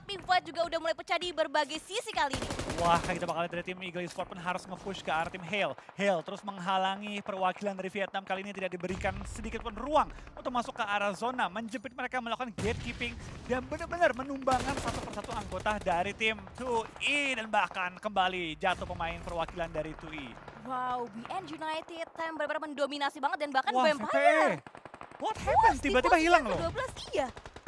tapi fight juga udah mulai pecah di berbagai sisi kali ini. Wah, kita bakal lihat dari tim Eagle Esports pun harus nge-push ke arah tim Hale. Hale terus menghalangi perwakilan dari Vietnam kali ini tidak diberikan sedikit pun ruang untuk masuk ke arah zona, menjepit mereka melakukan gatekeeping dan benar-benar menumbangkan satu persatu anggota dari tim 2E dan bahkan kembali jatuh pemain perwakilan dari 2E. Wow, BN United time benar-benar mendominasi banget dan bahkan Wah, Vampire. What happened? Tiba-tiba hilang loh. 12 iya.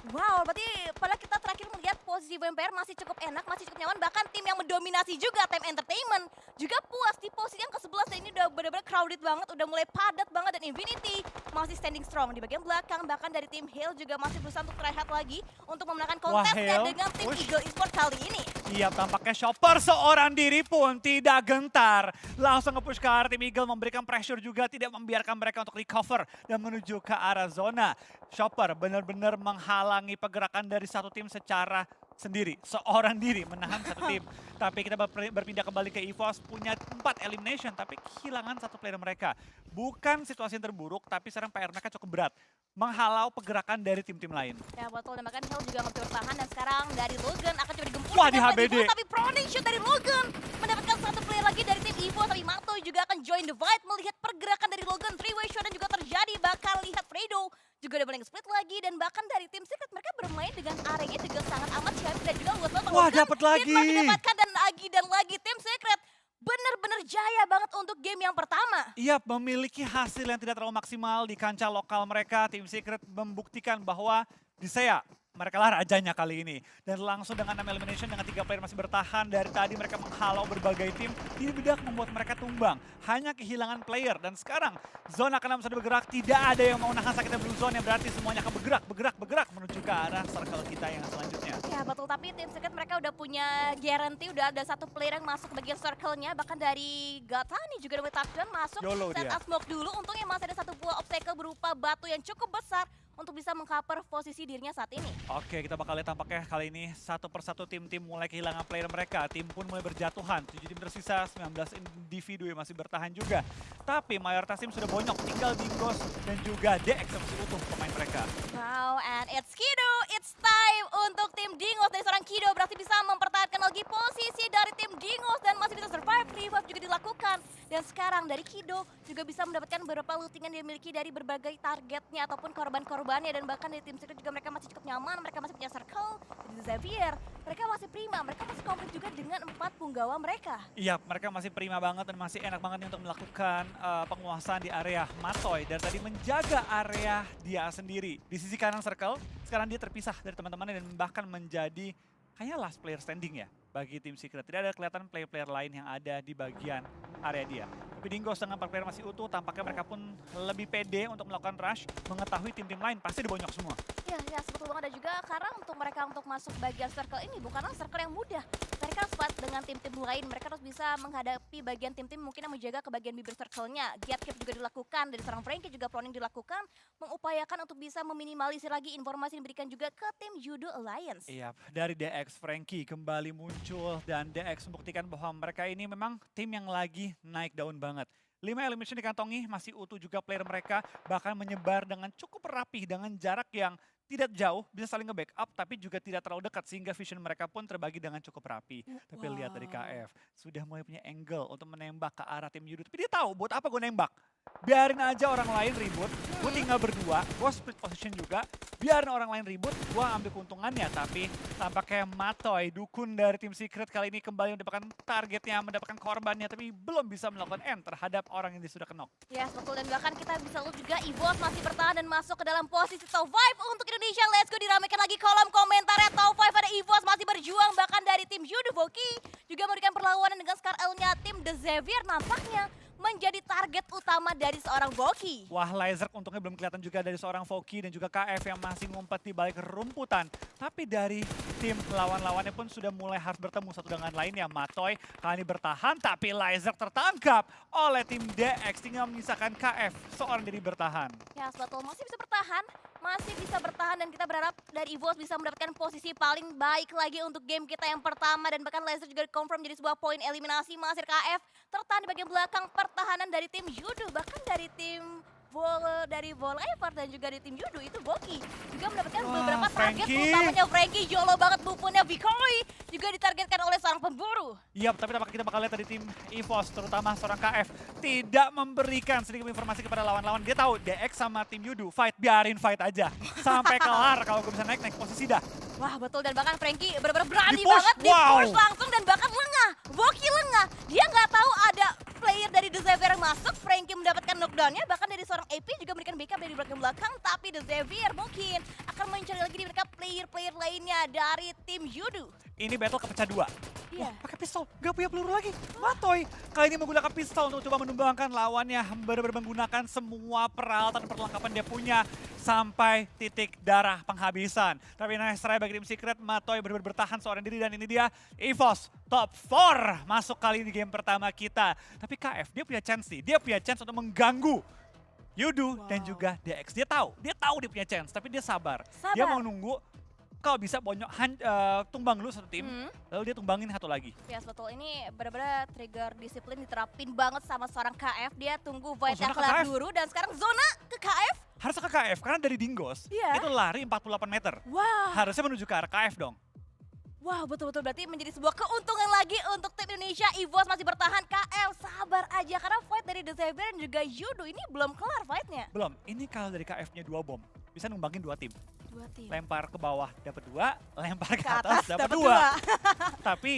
Wow, berarti padahal kita terakhir melihat posisi Vampire masih cukup enak, masih cukup nyaman. Bahkan tim yang mendominasi juga, Time Entertainment, juga puas di posisi yang ke-11. Dan ini udah benar-benar crowded banget, udah mulai padat banget. Dan Infinity masih standing strong di bagian belakang. Bahkan dari tim Hale juga masih berusaha untuk try hard lagi untuk memenangkan kontesnya Hale, dengan tim push. Eagle Esports kali ini. Iya, tampaknya Chopper seorang diri pun tidak gentar. Langsung nge-push ke arah tim Eagle, memberikan pressure juga, tidak membiarkan mereka untuk recover dan menuju ke arah zona. Chopper benar-benar menghalangi pergerakan dari satu tim secara sendiri. Seorang diri menahan satu tim. Tapi kita berpindah kembali ke EVOS, punya 4 elimination, tapi kehilangan satu player mereka. Bukan situasi yang terburuk, tapi sekarang PR mereka cukup berat. Menghalau pergerakan dari tim-tim lain. Ya betul, dan bahkan Hale juga nggak bisa bertahan. Dan sekarang dari Logan akan coba digempur. Wah, di dengan HBD. Flash, tapi proning shoot dari Logan mendapatkan satu player lagi dari tim Evo. Tapi Mato juga akan join the fight melihat pergerakan dari Logan. 3-way shot dan juga terjadi. Bahkan lihat Fredo juga udah mulai split lagi. Dan bahkan dari tim Secret mereka bermain dengan arenya juga sangat amat cantik. Dan juga luas banget. Wah, dapat lagi. Didapatkan dan lagi tim Secret. Benar-benar jaya banget untuk game yang pertama. Iya, memiliki hasil yang tidak terlalu maksimal di kancah lokal mereka. Tim Secret membuktikan bahwa di SEA mereka lah rajanya kali ini. Dan langsung dengan 6 elimination dengan 3 player masih bertahan. Dari tadi mereka menghalau berbagai tim. Tidak membuat mereka tumbang. Hanya kehilangan player. Dan sekarang zona ke-6 sudah bergerak. Tidak ada yang mau nahan sakitnya blue zone. Yang berarti semuanya akan bergerak menuju ke arah circle kita yang selanjutnya. Ya betul, tapi tim Secret mereka udah punya guarantee, udah ada satu player yang masuk ke bagian circle-nya. Bahkan dari Gatani juga dari touchdown masuk, YOLO set dia. up smoke dulu. Untungnya masih ada satu buah obstacle berupa batu yang cukup besar untuk bisa mengcover posisi dirinya saat ini. Oke, kita bakal lihat tampaknya kali ini satu persatu tim-tim mulai kehilangan player mereka. Tim pun mulai berjatuhan. 7 tim tersisa, 19 individu yang masih bertahan juga. Tapi mayoritas tim sudah bonyok. Tinggal Dingos dan juga DX yang masih utuh pemain mereka. Wow, and it's Kido. It's time untuk tim Dingos dari seorang Kido berarti bisa mempertahankan lagi posisi dari tim Dingos dan masih bisa survive. Revive juga dilakukan. Dan sekarang dari Kido juga bisa mendapatkan beberapa lootingan yang dimiliki dari berbagai targetnya ataupun korban-korbannya. Dan bahkan dari tim Secret juga mereka masih cukup nyaman. Mereka masih punya circle. Dari Xavier, mereka masih prima. Mereka masih komplit juga dengan 4 punggawa mereka. Iya, mereka masih prima banget dan masih enak banget nih untuk melakukan penguasaan di area Matoy. Dan tadi menjaga area dia sendiri. Di sisi kanan circle, sekarang dia terpisah dari teman-temannya dan bahkan menjadi kayaknya last player standing ya bagi tim Secret. Tidak ada kelihatan player-player lain yang ada di bagian area dia. Tapi Dingos dengan 4 player masih utuh, tampaknya mereka pun lebih pede untuk melakukan rush, mengetahui tim-tim lain pasti dibonyok semua. Ya, betul banget. Dan juga karena untuk mereka untuk masuk bagian circle ini bukanlah circle yang mudah. Mereka harus fight dengan tim-tim lain. Mereka harus bisa menghadapi bagian tim-tim mungkin yang menjaga ke bagian bibir circle-nya. Gatekeep juga dilakukan, dari seorang Frankie juga proning dilakukan. Mengupayakan untuk bisa meminimalisir lagi informasi yang diberikan juga ke tim Judo Alliance. Iya, dari DX Frankie kembali muncul dan DX membuktikan bahwa mereka ini memang tim yang lagi naik daun banget. 5 elimination dikantongi, masih utuh juga player mereka, bahkan menyebar dengan cukup rapi dengan jarak yang tidak jauh, bisa saling nge-backup, tapi juga tidak terlalu dekat, sehingga vision mereka pun terbagi dengan cukup rapi. Tapi lihat dari KF, sudah mulai punya angle untuk menembak ke arah tim Yudo. Tapi dia tahu, buat apa gue nembak? Biarin aja orang lain ribut, gue tinggal berdua, gue split position juga, biarin orang lain ribut, gue ambil keuntungannya. Tapi tampaknya Matoy, dukun dari tim Secret kali ini kembali mendapatkan targetnya, mendapatkan korbannya, tapi belum bisa melakukan end terhadap orang yang dia sudah kenok. Yes, betul. Dan bahkan kita bisa lihat juga EVOS masih bertahan dan masuk ke dalam posisi top 5 untuk Indonesia. Let's go, diramaikan lagi kolom komentarnya. Top 5 ada EVOS masih berjuang, bahkan dari tim Judo Voki juga memberikan perlawanan dengan Scar L-nya. Tim The Xavier nampaknya menjadi target utama dari seorang Voki. Wah, Laser untungnya belum kelihatan juga dari seorang Voki dan juga KF yang masih ngumpet di balik rumputan. Tapi dari tim lawan-lawannya pun sudah mulai harus bertemu satu dengan lainnya. Matoy kali ini bertahan, tapi Laser tertangkap oleh tim DX. Tinggal menyisakan KF, seorang diri bertahan. Ya, betul. Masih bisa bertahan dan kita berharap dari EVOS bisa mendapatkan posisi paling baik lagi untuk game kita yang pertama. Dan bahkan Laser juga confirm jadi sebuah poin eliminasi. Masih KF tertahan di bagian belakang pertahanan dari tim Judo, bahkan dari tim dari Volleyball dan juga di tim Yudo itu Boki juga mendapatkan Wah, beberapa target, Frankie. utamanya Frankie jolo banget bupunnya Vikoi juga ditargetkan oleh seorang pemburu. Iya, tapi kita bakal lihat dari tim EVOS, terutama seorang KF, tidak memberikan sedikit informasi kepada lawan-lawan. Dia tahu DX sama tim Yudo fight, biarin fight aja. Sampai kelar, kalau gue bisa naik posisi dah. Wah betul, dan bahkan Frankie benar-benar berani Di-push, banget wow. di-push langsung dan bahkan lengah. Boki lengah, dia nggak tahu ada player dari The Xavier yang masuk. Frankie mendapatkan knockdownnya, bahkan dari seorang AP juga memberikan backup dari belakang. Tapi The Xavier mungkin akan mencari lagi di mereka player-player lainnya dari tim Yudo. Ini battle kepecah dua. Iya. Wah, pakai pistol, gak punya peluru lagi. Matoy kali ini menggunakan pistol untuk coba menumbangkan lawannya. Benar-benar menggunakan semua peralatan dan perlengkapan dia punya sampai titik darah penghabisan. Tapi nice try bagi tim Secret. Matoy benar-benar bertahan seorang diri, dan ini dia EVOS top 4 masuk kali ini game pertama kita. Tapi KF dia punya chance nih, dia punya chance untuk mengganggu Yudo dan juga DX. Dia tahu dia punya chance, tapi dia sabar. Dia mau nunggu kalau bisa tumbang dulu satu tim, lalu dia tumbangin satu lagi. Ya yes, betul, ini benar-benar trigger disiplin diterapin banget sama seorang KF. Dia tunggu Void zona yang ke kelar KF. dulu, dan sekarang zona ke KF. Harusnya ke KF, karena dari Dingos Iya. itu lari 48 meter. Wah. Harusnya menuju ke arah KF dong. Wah betul-betul, berarti menjadi sebuah keuntungan lagi untuk tim Indonesia. EVOS masih bertahan, KF sabar aja karena fight dari The Xavier dan juga Yudo ini belum kelar fightnya. Belum, ini kalau dari KF-nya 2 bom, bisa numbangin 2 tim. Dua tim. Lempar ke bawah dapat 2, lempar ke Ke atas dapat dapat 2. dua. Tapi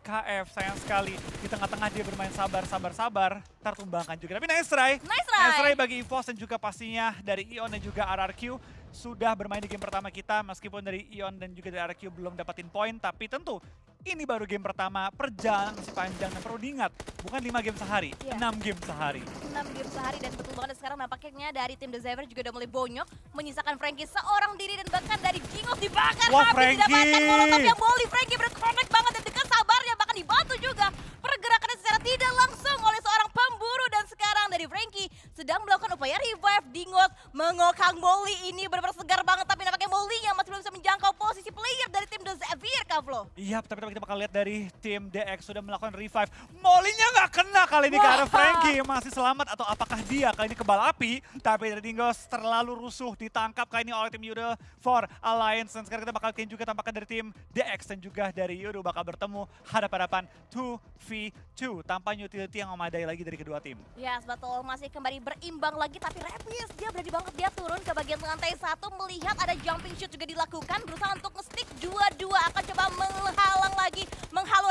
KF sayang sekali, di tengah-tengah dia bermain sabar, tertumbangkan juga. Tapi nice try. Nice Nice try try. bagi EVOS dan juga pastinya dari Ion dan juga RRQ. Sudah bermain di game pertama kita, meskipun dari Ion dan juga dari RRQ belum dapatin poin. Tapi tentu ini baru game pertama, perjalanan masih panjang dan perlu diingat, bukan 5 game sehari, Iya. 6 game sehari. 6 game sehari, dan betul banget sekarang nampaknya dari tim The Xavier juga udah mulai bonyok, menyisakan Frankie seorang diri, dan bahkan dari Dingos dibakar. Wah, habis didapatkan Frankie. molotov yang volley. Frankie berconnect banget dan dengan sabarnya bahkan dibantu juga pergerakannya secara tidak langsung oleh seorang pemburu. Dan sekarang dari Frankie sedang melakukan upaya revive. Dingos mengokang Molly, ini benar-benar segar banget, tapi nampaknya Molly-nya masih belum bisa menjangkau posisi player dari tim The Xavier, Kavlo. Iya, tapi kita bakal lihat dari tim DX sudah melakukan revive. Molly-nya nggak kena kali ini ke arah Wah. Frankie. Masih selamat atau apakah dia kali ini kebal api? Tapi dari Dingos terlalu rusuh, ditangkap kali ini oleh tim Yudo for Alliance. Dan sekarang kita bakal lihat juga tampaknya dari tim DX dan juga dari Yudo bakal bertemu hadapan-hadapan 2v2 tanpa utility yang memadai lagi dari kedua tim. Yes, betul. Masih kembali berimbang lagi, tapi Rapis dia berani banget, dia turun ke bagian lantai 1 melihat ada jumping shoot juga dilakukan, berusaha untuk nge-stick dua-dua, akan coba menghalau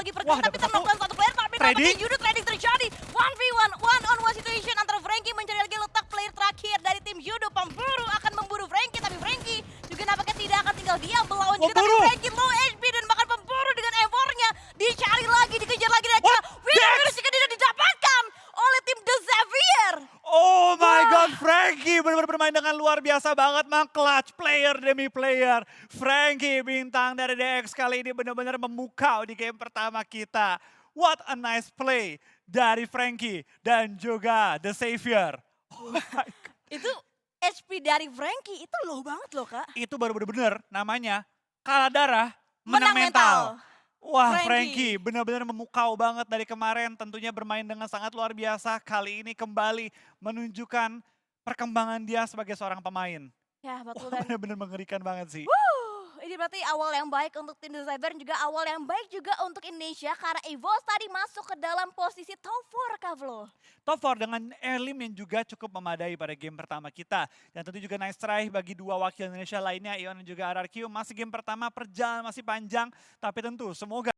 lagi pergerakan, tapi dapat terlakukan satu player, tapi Trading. nampaknya Yudo trading terjadi. 1v1, one-on-one situation antara Frankie mencari lagi letak player terakhir dari tim Yudo. Pemburu akan memburu Frankie, tapi Frankie juga nampaknya tidak akan tinggal diam melawan juga, tapi Pemburu. Frankie low HP dan bahkan pemburu dengan evornya dicari lagi, dikejar lagi, dan What? Winner juga tidak didapatkan oleh tim The Xavier. Oh my Wah. god, Frankie benar-benar bermain dengan luar biasa banget, clutch player demi player. Frankie bintang dari DX kali ini benar-benar memukau di game pertama kita. What a nice play dari Frankie dan juga The Savior. Oh my god. Itu HP dari Frankie itu low banget loh, Kak. Itu baru benar-benar namanya kalah darah, Menang menang, mental. Wah, Frankie. Frankie benar-benar memukau banget dari kemarin, tentunya bermain dengan sangat luar biasa. Kali ini kembali menunjukkan perkembangan dia sebagai seorang pemain. Ya, betul. Wah, Dan benar-benar mengerikan banget sih. ini berarti awal yang baik untuk tim The Xavier dan juga awal yang baik juga untuk Indonesia karena EVOS tadi masuk ke dalam posisi top 4, Kavlo. Top 4 dengan early yang juga cukup memadai pada game pertama kita. Dan tentu juga nice try bagi dua wakil Indonesia lainnya, Ion dan juga RRQ. Masih game pertama, perjalanan masih panjang, tapi tentu semoga